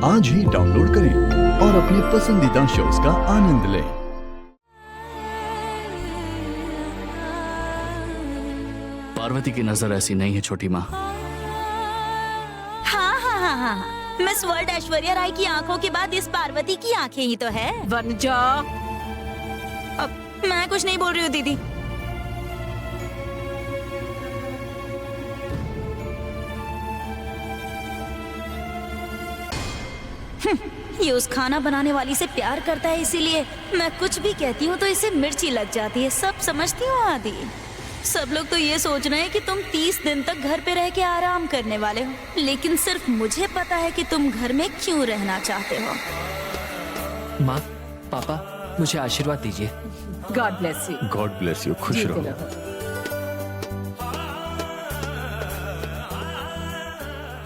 आज ही डाउनलोड करें और अपने पसंदीदा शोज का आनंद लें। पार्वती की नजर ऐसी नहीं है छोटी माँ। हाँ। मिस वर्ल्ड ऐश्वर्या राय की आंखों के बाद इस पार्वती की आंखें ही तो है। वनजा, अब मैं कुछ नहीं बोल रही हूँ दीदी। ये उस खाना बनाने वाली से प्यार करता है, इसीलिए मैं कुछ भी कहती हूँ तो इसे मिर्ची लग जाती है। सब समझती हूँ आदि। सब लोग तो ये सोच रहे हैं कि तुम 30 दिन तक घर पे रह के आराम करने वाले हो, लेकिन सिर्फ मुझे पता है कि तुम घर में क्यों रहना चाहते हो। माँ, पापा, मुझे आशीर्वाद दीजिए। God bless you. God bless you. खुश जीते रहो। रहो।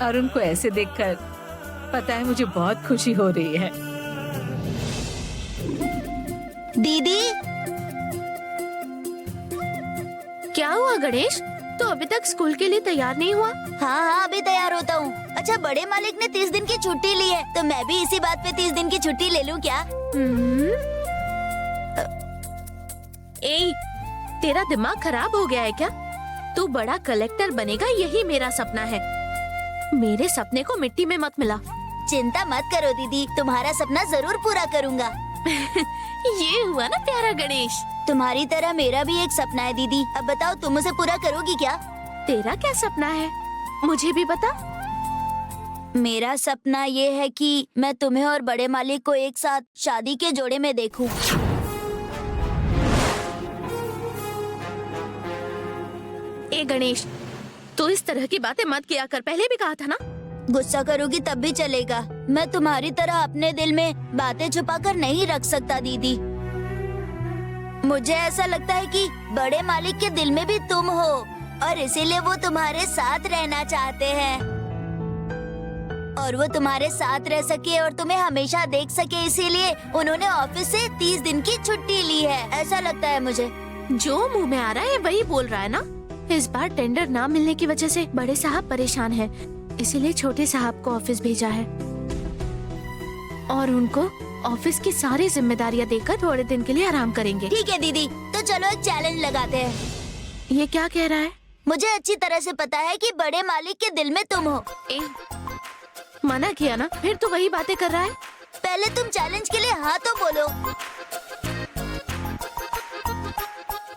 अरुण को ऐसे देखकर पता है मुझे बहुत खुशी हो रही है। दीदी, क्या हुआ गणेश? तो अभी तक स्कूल के लिए तैयार नहीं हुआ? हाँ, अभी तैयार होता हूँ। अच्छा, बड़े मालिक ने 30 दिन की छुट्टी ली है, तो मैं भी इसी बात पे 30 दिन की छुट्टी ले लूँ क्या? ए, तेरा दिमाग खराब हो गया है क्या? तू बड़ा कलेक्टर बनेगा, यही मेरा सपना है। मेरे सपने को मिट्टी में मत मिला। चिंता मत करो दीदी, तुम्हारा सपना जरूर पूरा करूँगा। ये हुआ ना प्यारा गणेश। तुम्हारी तरह मेरा भी एक सपना है दीदी। अब बताओ, तुम उसे पूरा करोगी क्या? तेरा क्या सपना है, मुझे भी बता। मेरा सपना ये है कि मैं तुम्हें और बड़े मालिक को एक साथ शादी के जोड़े में देखूं। ए गणेश, तू इस तरह की बातें मत किया कर, पहले भी कहा था ना। गुस्सा करोगी तब भी चलेगा। मैं तुम्हारी तरह अपने दिल में बातें छुपाकर नहीं रख सकता दीदी। मुझे ऐसा लगता है कि बड़े मालिक के दिल में भी तुम हो, और इसीलिए वो तुम्हारे साथ रहना चाहते हैं। और वो तुम्हारे साथ रह सके और तुम्हें हमेशा देख सके, इसीलिए उन्होंने ऑफिस से 30 दिन की छुट्टी ली है। ऐसा लगता है मुझे। जो मुंह में आ रहा है वही बोल रहा है ना। इस बार टेंडर ना मिलने की वजह से बड़े साहब परेशान हैं, इसीलिए छोटे साहब को ऑफिस भेजा है और उनको ऑफिस की सारी जिम्मेदारियां देकर थोड़े दिन के लिए आराम करेंगे। ठीक है दीदी, तो चलो एक चैलेंज लगाते हैं। ये क्या कह रहा है? मुझे अच्छी तरह से पता है कि बड़े मालिक के दिल में तुम हो। मना किया ना, फिर तो वही बातें कर रहा है। पहले तुम चैलेंज के लिए हाँ तो बोलो।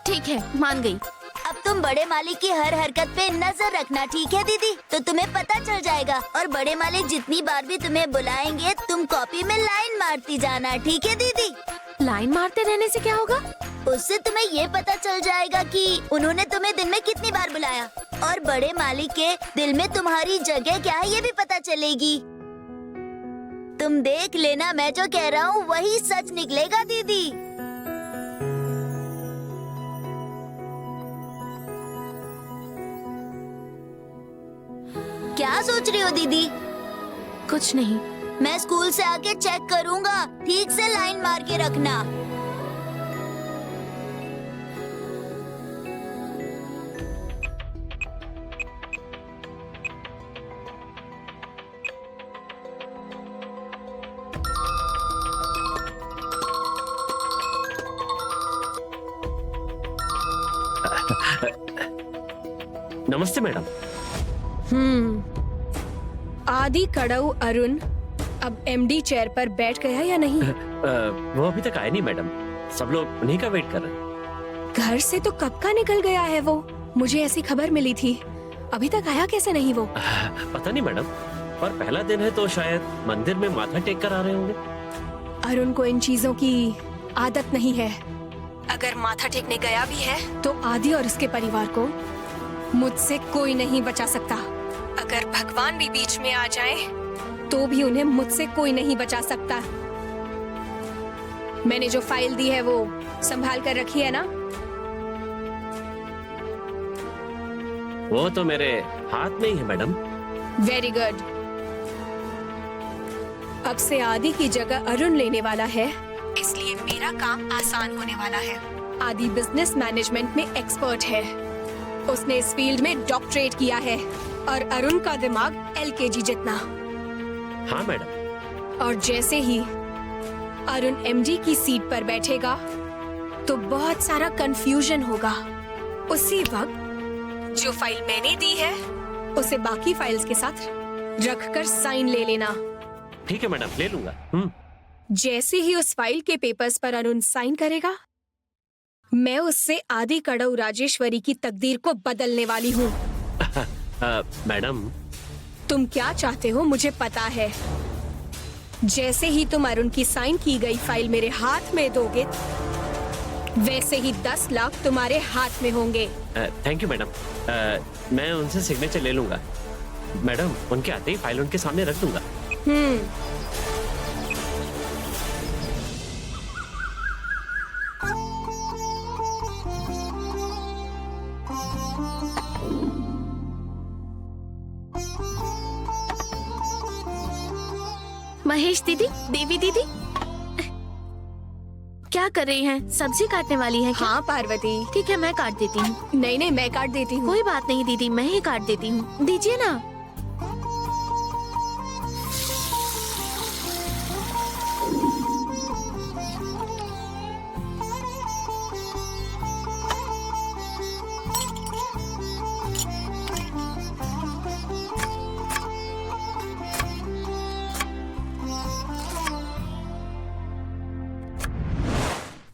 ठीक है, मान गई। अब तुम बड़े मालिक की हर हरकत पे नजर रखना, ठीक है दीदी? तो तुम्हें पता चल जाएगा, और बड़े मालिक जितनी बार भी तुम्हें बुलाएंगे तुम कॉपी में लाइन मारती जाना, ठीक है दीदी? लाइन मारते रहने से क्या होगा? उससे तुम्हें ये पता चल जाएगा कि उन्होंने तुम्हें दिन में कितनी बार बुलाया, और बड़े मालिक के दिल में तुम्हारी जगह क्या है ये भी पता चलेगी। तुम देख लेना, मैं जो कह रहा हूँ वही सच निकलेगा दीदी। क्या सोच रही हो दीदी? कुछ नहीं। मैं स्कूल से आके चेक करूँगा, ठीक से लाइन मार के रखना। नमस्ते मैडम। आदि कड़ऊ अरुण अब एमडी चेयर पर बैठ गया या नहीं? वो अभी तक आए नहीं मैडम, सब लोग उन्हीं का वेट कर रहे हैं। घर से तो कब का निकल गया है वो, मुझे ऐसी खबर मिली थी। अभी तक आया कैसे नहीं वो? पता नहीं मैडम, पर पहला दिन है तो शायद मंदिर में माथा टेक कर आ रहे होंगे। अरुण को इन चीजों की आदत नहीं है। अगर माथा टेकने गया भी है तो आदि और उसके परिवार को मुझसे कोई नहीं बचा सकता। अगर भगवान भी बीच में आ जाए तो भी उन्हें मुझसे कोई नहीं बचा सकता। मैंने जो फाइल दी है वो संभाल कर रखी है ना? वो तो मेरे हाथ में ही है मैडम। Very good. अब से आदि की जगह अरुण लेने वाला है, इसलिए मेरा काम आसान होने वाला है। आदि बिजनेस मैनेजमेंट में एक्सपर्ट है, उसने इस फील्ड में डॉक्टरेट किया है, और अरुण का दिमाग LKG जितना। हाँ मैडम, और जैसे ही अरुण एमडी की सीट पर बैठेगा तो बहुत सारा कंफ्यूजन होगा। उसी वक्त जो फाइल मैंने दी है उसे बाकी फाइल्स के साथ रखकर साइन ले लेना। ठीक है मैडम, ले लूंगा। जैसे ही उस फाइल के पेपर्स पर अरुण साइन करेगा, मैं उससे आदि कड़ऊ राजेश्वरी की तकदीर को बदलने वाली हूँ। मैडम, तुम क्या चाहते हो मुझे पता है। जैसे ही तुम अरुण की साइन की गई फाइल मेरे हाथ में दोगे, वैसे ही 10 लाख तुम्हारे हाथ में होंगे। Thank you madam. मैं उनसे सिग्नेचर ले लूंगा। मैडम, उनके आते ही फाइल उनके सामने रख दूंगा। महेश दीदी, देवी दीदी, क्या कर रही हैं? सब्जी काटने वाली हैं क्या? हाँ पार्वती। ठीक है, मैं काट देती हूँ। नहीं नहीं, मैं काट देती हूँ। कोई बात नहीं दीदी, मैं ही काट देती हूँ। दीजिए ना।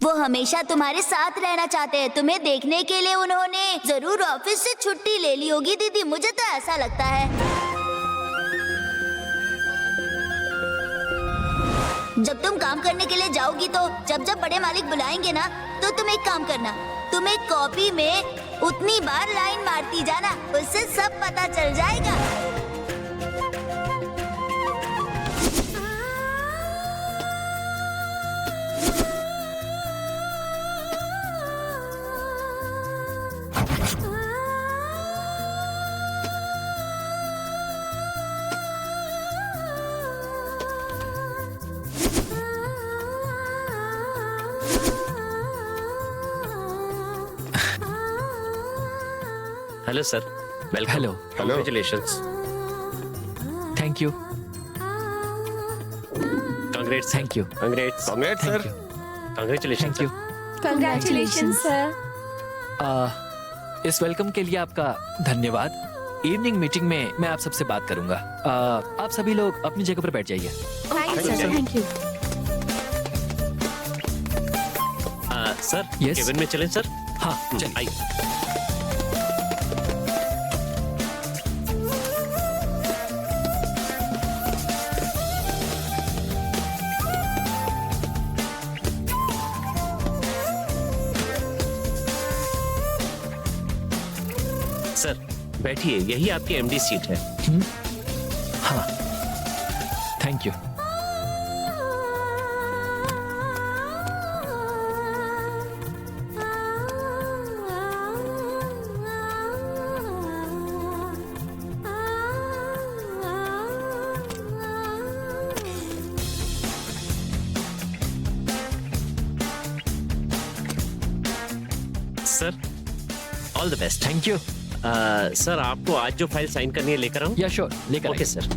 वो हमेशा तुम्हारे साथ रहना चाहते हैं। तुम्हें देखने के लिए उन्होंने जरूर ऑफिस से छुट्टी ले ली होगी दीदी, मुझे तो ऐसा लगता है। जब तुम काम करने के लिए जाओगी तो जब जब बड़े मालिक बुलाएंगे ना, तो तुम एक काम करना, तुम एक कॉपी में उतनी बार लाइन मारती जाना, उससे सब पता चल जाएगा। Hello sir, welcome. Hello. Congratulations. Thank you. Congrats. Thank you. Congrats. Congrats thank sir. You. Congratulations. Thank you. Congratulation sir. इस वेलकम के लिए आपका धन्यवाद। इवनिंग मीटिंग में मैं आप सबसे बात करूंगा। आप सभी लोग अपनी जगह पर बैठ जाइए। Thank you. Sir, Yes? Cabin में चलें सर। हाँ, चलिए। आइए। सर, बैठिए, यही आपकी एमडी सीट है। हाँ, thank you. Sir, all the best. Thank you. Sir, आपको आज जो फाइल साइन करनी है लेकर आऊं? या श्योर, लेकर ओके आइए। सर।